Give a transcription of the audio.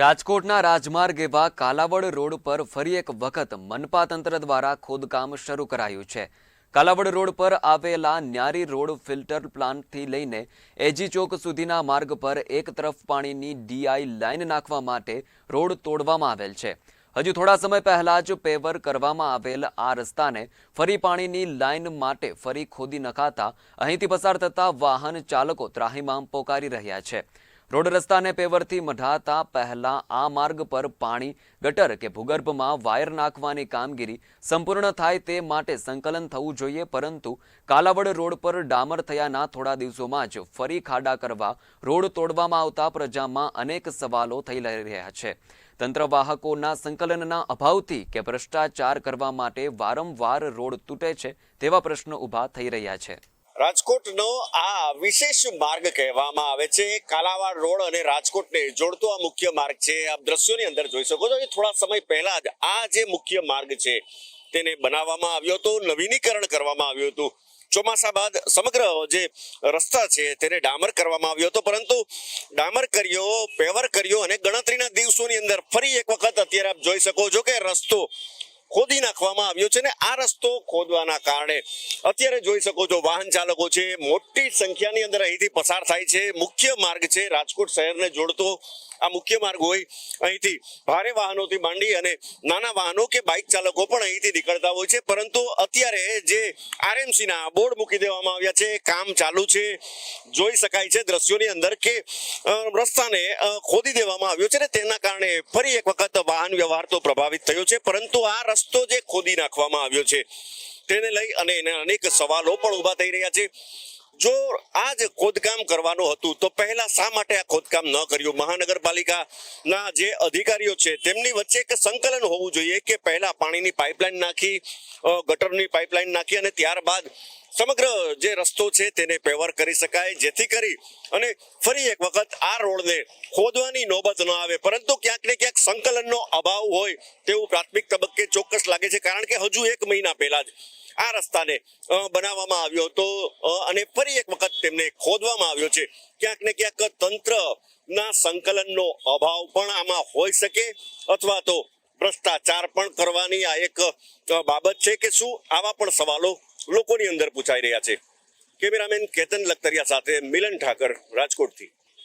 રાજકોટના રાજમાર્ગ એવા કાલાવડ રોડ પર ફરી એક વખત મનપા તંત્ર દ્વારા ખોદકામ શરૂ કરાયું છે। કાલાવડ રોડ પર આવેલા ન્યારી રોડ ફિલ્ટર પ્લાન્ટથી લઈને એજી ચોક સુધીના માર્ગ પર એક તરફ પાણીની ડીઆઈ લાઇન નાખવા માટે રોડ તોડવામાં આવેલ છે। હજુ થોડા સમય પહેલા જ પેવર કરવામાં આવેલ આ રસ્તાને ફરી પાણીની લાઇન માટે ફરી ખોદી નખાતા અહીંથી પસાર થતા વાહન ચાલકો ત્રાહિમામ પોકારી રહ્યા છે। રોડ રસ્તાને પેવરથી મઢાતા પહેલા આ માર્ગ પર પાણી ગટર કે ભૂગર્ભમાં વાયર નાખવાની કામગીરી સંપૂર્ણ થાય તે માટે સંકલન થવું જોઈએ, પરંતુ કાલાવડ રોડ પર ડામર થયાના થોડા દિવસોમાં જ ફરી ખાડા કરવા રોડ તોડવામાં આવતા પ્રજામાં અનેક સવાલો થઈ રહ્યા છે। તંત્ર વાહકોના સંકલનના અભાવથી કે ભ્રષ્ટાચાર કરવા માટે વારંવાર રોડ તૂટે છે તેવા પ્રશ્નો ઊભા થઈ રહ્યા છે। રાજકોટનો આ વિશેષ માર્ગ કહેવામાં આવે છે। કાલાવાડ રોડ અને રાજકોટને જોડતો આ મુખ્ય માર્ગ છે। આપ દ્રશ્યોની અંદર જોઈ શકો છો કે થોડા સમય પહેલા જ આ જે મુખ્ય માર્ગ છે તેને બનાવવામાં આવ્યો હતો, નવીનીકરણ કરવામાં આવ્યું હતું। ચોમાસા બાદ સમગ્ર જે રસ્તા છે તેને ડામર કરવામાં આવ્યો હતો, પરંતુ ડામર કર્યો, પેવર કર્યો અને ગણતરીના દિવસોની અંદર ફરી એક વખત અત્યારે આપ જોઈ શકો છો કે રસ્તો ખોદી નાખવામાં આવ્યો છે। ને આ રસ્તો ખોદવાના કારણે અત્યારે જોઈ શકો છો વાહન ચાલકો છે મોટી સંખ્યાની અંદર અહીંથી પસાર થાય છે। મુખ્ય માર્ગ છે, રાજકોટ શહેરને જોડતો આ મુખ્ય માર્ગ હોય, અહીંથી ભારે વાહનોથી માંડી અને નાના વાહનો કે બાઇક ચાલકો પણ અહીંથી નીકળતા હોય છે, પરંતુ અત્યારે જે આરએમસીના બોર્ડ મૂકી દેવામાં આવ્યા છે, કામ ચાલુ છે। જોઈ શકાય છે દ્રશ્યોની અંદર કે રસ્તાને ખોદી દેવામાં આવ્યો છે ને તેના કારણે ફરી એક વખત વાહન વ્યવહાર તો પ્રભાવિત થયો છે, પરંતુ આ રસ્તો જે ખોદી નાખવામાં આવ્યો છે તેને લઈ અને અનેક સવાલો પણ ઊભા થઈ રહ્યા છે। જો આ જ ખોદકામ કરવાનું હતું તો પહેલા શા માટે આ ખોદકામ ન કર્યું? મહાનગરપાલિકાના જે અધિકારીઓ છે તેમની વચ્ચે એક સંકલન હોવું જોઈએ કે પહેલા પાણીની પાઇપલાઇન નાખી, ગટરની પાઇપલાઇન નાખી અને ત્યારબાદ સમગ્ર જે રસ્તો છે તેને પેવર કરી શકાય, જેથી કરી અને ફરી એક વખત આ રોડને ખોદવાની નોબત ન આવે। પરંતુ ક્યાંક ને ક્યાંક સંકલનનો અભાવ હોય તેવું પ્રાથમિક તબક્કે ચોક્કસ લાગે છે, કારણ કે હજુ 1 મહિના પહેલા જ આ રસ્તાને બનાવવામાં આવ્યો હતો અને ફરી એક વખત તેમને ખોદવામાં આવ્યો છે। ક્યાંક ને ક્યાંક તંત્રના સંકલનનો અભાવ પણ આમાં હોઈ શકે, અથવા તો ભ્રષ્ટાચાર પણ કરવાની આ એક બાબત છે કે શું? આવા પણ સવાલો લોકોની અંદર પૂછાઈ રહ્યા છે। કેમેરામેન કેતન લખતરિયા સાથે મિલન ઠાકર, રાજકોટથી।